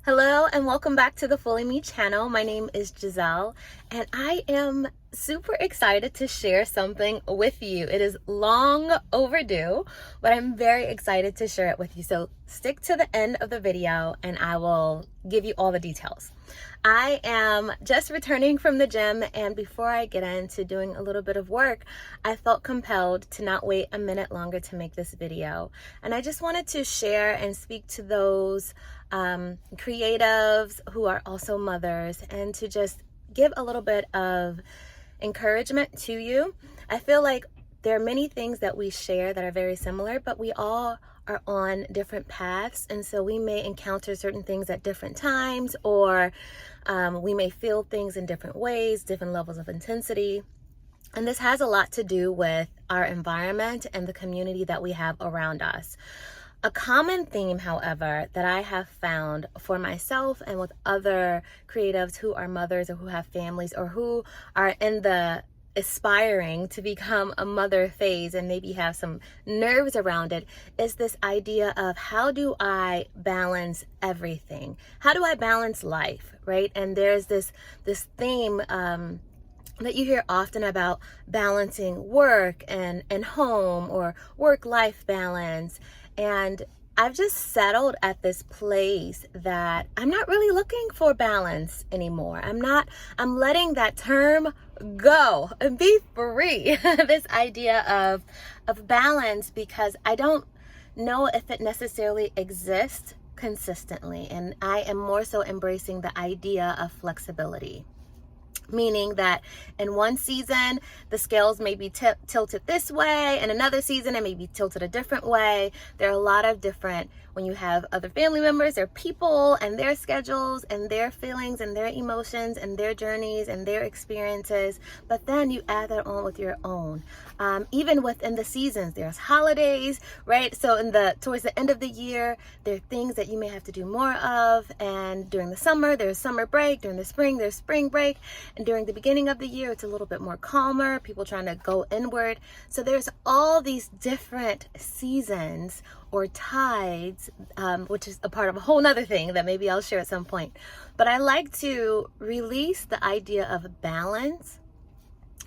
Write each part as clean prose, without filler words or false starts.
Hello and welcome back to the Fully Me channel. My name is Jazelle and I am super excited to share something with you. It is long overdue, but I'm very excited to share it with you. So stick to the end of the video and I will give you all the details. I am just returning from the gym, and before I get into doing a little bit of work, I felt compelled to not wait a minute longer to make this video. And I just wanted to share and speak to those creatives who are also mothers, and to just give a little bit of encouragement to you. I feel like there are many things that we share that are very similar, but we all are on different paths, and so we may encounter certain things at different times, or we may feel things in different ways, different levels of intensity. And this has a lot to do with our environment and the community that we have around us. A common theme, however, that I have found for myself and with other creatives who are mothers or who have families or who are in the aspiring to become a mother phase and maybe have some nerves around it, is this idea of, how do I balance everything? How do I balance life, right? And there's this theme that you hear often about balancing work and home, or work-life balance. And I've just settled at this place that I'm not really looking for balance anymore. I'm letting that term go and be free. This idea of balance, because I don't know if it necessarily exists consistently. And I am more so embracing the idea of flexibility. Meaning that in one season, the scales may be tilted this way, and another season it may be tilted a different way. There are a lot of different, when you have other family members or people and their schedules and their feelings and their emotions and their journeys and their experiences, but then you add that on with your own. Even within the seasons, there's holidays, right? So towards the end of the year, there are things that you may have to do more of, and during the summer, there's summer break. During the spring, there's spring break. And during the beginning of the year, it's a little bit more calmer, people trying to go inward. So there's all these different seasons or tides, which is a part of a whole nother thing that maybe I'll share at some point. But I like to release the idea of balance,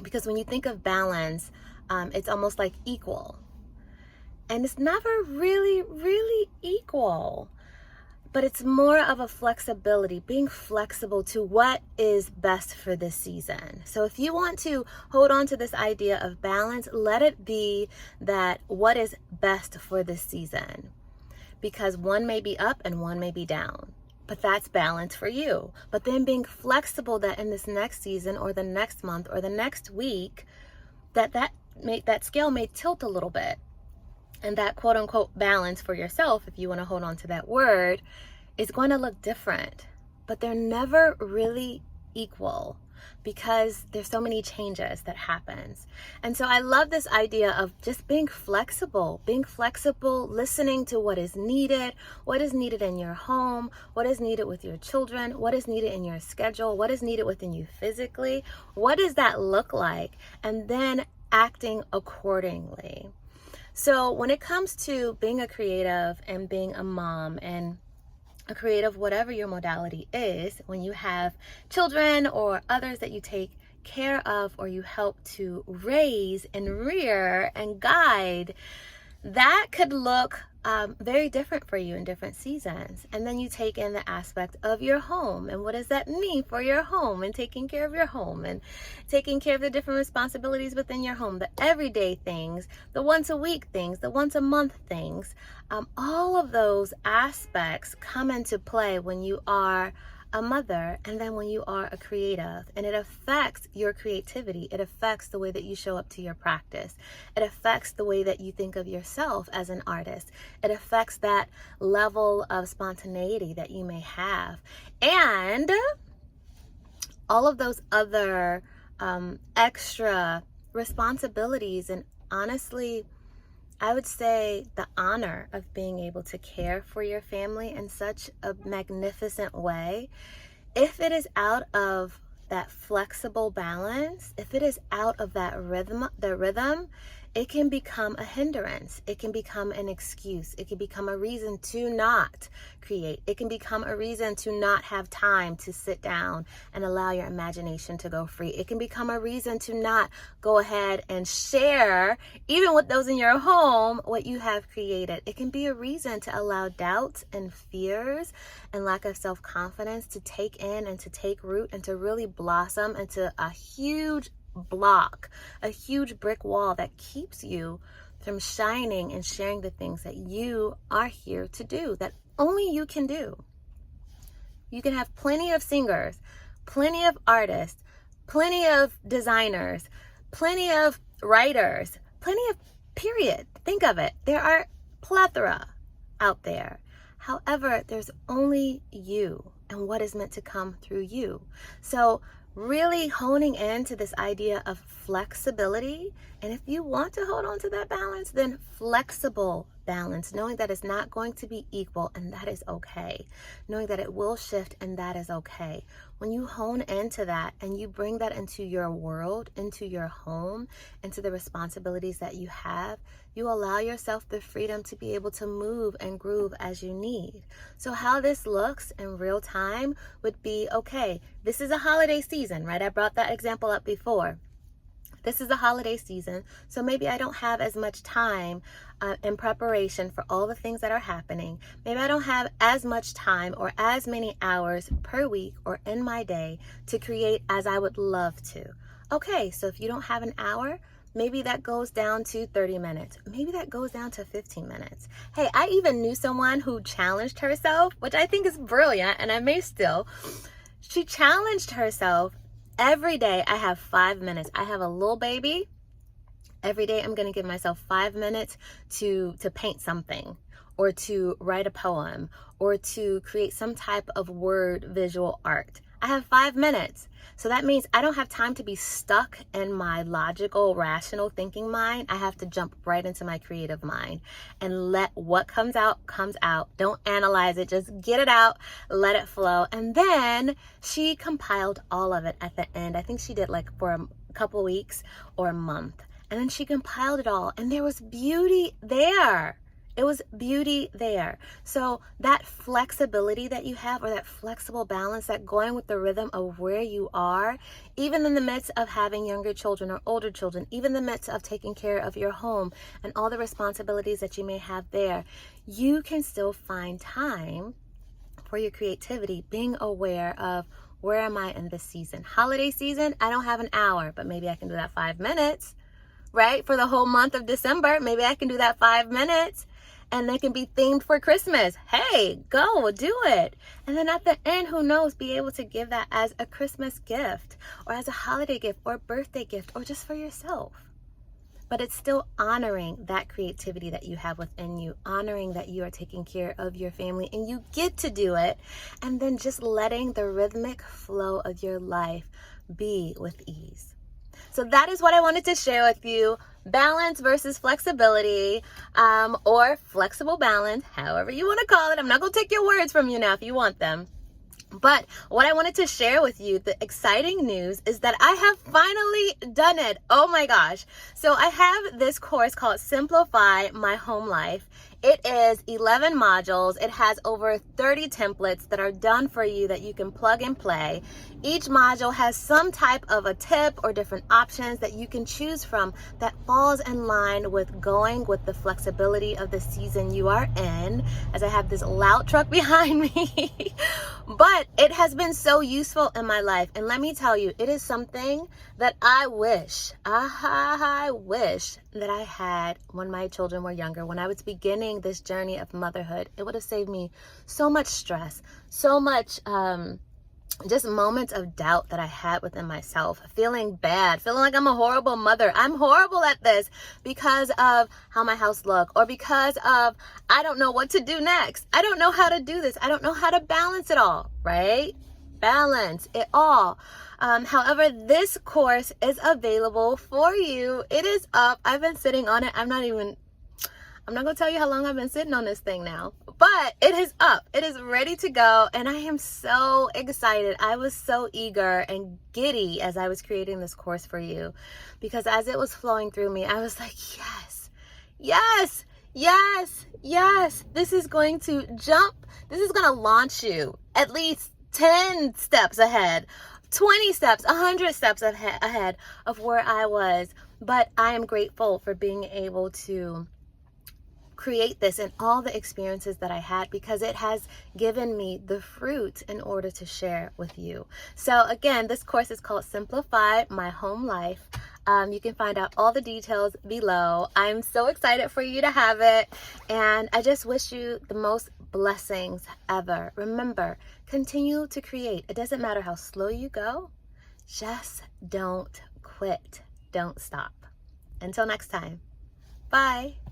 because when you think of balance, it's almost like equal. And it's never really equal. But it's more of a flexibility, being flexible to what is best for this season. So if you want to hold on to this idea of balance, let it be that what is best for this season. Because one may be up and one may be down, but that's balance for you. But then being flexible that in this next season or the next month or the next week, that scale may tilt a little bit. And that quote unquote balance for yourself, if you want to hold on to that word, is going to look different. But they're never really equal, because there's so many changes that happens. And so I love this idea of just being flexible, listening to what is needed in your home, what is needed with your children, what is needed in your schedule, what is needed within you physically, what does that look like, and then acting accordingly. So when it comes to being a creative and being a mom and a creative, whatever your modality is, when you have children or others that you take care of or you help to raise and rear and guide, that could look very different for you in different seasons. And then you take in the aspect of your home, and what does that mean for your home, and taking care of your home, and taking care of the different responsibilities within your home, the everyday things, the once a week things, the once a month things. All of those aspects come into play when you are a mother, and then when you are a creative, and it affects your creativity. It affects the way that you show up to your practice. It affects the way that you think of yourself as an artist. It affects that level of spontaneity that you may have, and all of those other extra responsibilities. And honestly, I would say the honor of being able to care for your family in such a magnificent way. If it is out of that flexible balance, if it is out of that rhythm, it can become a hindrance. It can become an excuse. It can become a reason to not create. It can become a reason to not have time to sit down and allow your imagination to go free. It can become a reason to not go ahead and share, even with those in your home, what you have created. It can be a reason to allow doubts and fears and lack of self-confidence to take in and to take root and to really blossom into a huge block, a huge brick wall that keeps you from shining and sharing the things that you are here to do, that only you can do. You can have plenty of singers, plenty of artists, plenty of designers, plenty of writers, plenty of period. Think of it. There are plethora out there. However, there's only you and what is meant to come through you. So really honing into this idea of flexibility. And if you want to hold on to that balance, then flexible balance, knowing that it's not going to be equal, and that is okay. Knowing that it will shift, and that is okay. When you hone into that and you bring that into your world, into your home, into the responsibilities that you have, you allow yourself the freedom to be able to move and groove as you need. So how this looks in real time would be, okay, this is a holiday season, right? I brought that example up before. This is a holiday season, so maybe I don't have as much time in preparation for all the things that are happening. Maybe I don't have as much time or as many hours per week or in my day to create as I would love to. Okay, so if you don't have an hour, maybe that goes down to 30 minutes. Maybe that goes down to 15 minutes. Hey, I even knew someone who challenged herself, which I think is brilliant, and I may still. She challenged herself. Every day I have 5 minutes. I have a little baby. Every day I'm going to give myself 5 minutes to paint something, or to write a poem, or to create some type of word visual art. I have 5 minutes. So that means I don't have time to be stuck in my logical, rational thinking mind. I have to jump right into my creative mind and let what comes out, comes out. Don't analyze it. Just get it out, let it flow. And then she compiled all of it at the end. I think she did like for a couple weeks or a month. And then she compiled it all. And there was beauty there. It was beauty there. So that flexibility that you have, or that flexible balance, that going with the rhythm of where you are, even in the midst of having younger children or older children, even in the midst of taking care of your home and all the responsibilities that you may have there, you can still find time for your creativity, being aware of, where am I in this season? Holiday season, I don't have an hour, but maybe I can do that 5 minutes, right? For the whole month of December, maybe I can do that 5 minutes. And they can be themed for Christmas. Hey, go do it. And then at the end, who knows, be able to give that as a Christmas gift, or as a holiday gift, or a birthday gift, or just for yourself. But it's still honoring that creativity that you have within you, honoring that you are taking care of your family and you get to do it. And then just letting the rhythmic flow of your life be with ease. So that is what I wanted to share with you. Balance versus flexibility, or flexible balance, however you want to call it. I'm not going to take your words from you now if you want them. But what I wanted to share with you, the exciting news, is that I have finally done it. Oh my gosh. So I have this course called Simplify My Home Life. It is 11 modules. It has over 30 templates that are done for you that you can plug and play. Each module has some type of a tip or different options that you can choose from that falls in line with going with the flexibility of the season you are in, as I have this loud truck behind me. But it has been so useful in my life. And let me tell you, it is something that I wish that I had when my children were younger, when I was beginning this journey of motherhood. It would have saved me so much stress, so much just moments of doubt that I had within myself, feeling bad, feeling like I'm a horrible mother. I'm horrible at this because of how my house look, or because of I don't know what to do next. I don't know how to do this. I don't know how to balance it all, right? Balance it all. However, this course is available for you. It is up. I've been sitting on it. I'm not going to tell you how long I've been sitting on this thing now, But it is up. It is ready to go. And I am so excited. I was so eager and giddy as I was creating this course for you, because as it was flowing through me, I was like, yes, yes, yes, yes. This is going to jump. This is going to launch you at least 10 steps ahead, 20 steps, 100 steps ahead of where I was. But I am grateful for being able to create this and all the experiences that I had, because it has given me the fruit in order to share with you. So again, this course is called Simplify My Home Life. You can find out all the details below. I'm so excited for you to have it, and I just wish you the most blessings ever. Remember, continue to create. It doesn't matter how slow you go, just don't quit. Don't stop. Until next time, bye.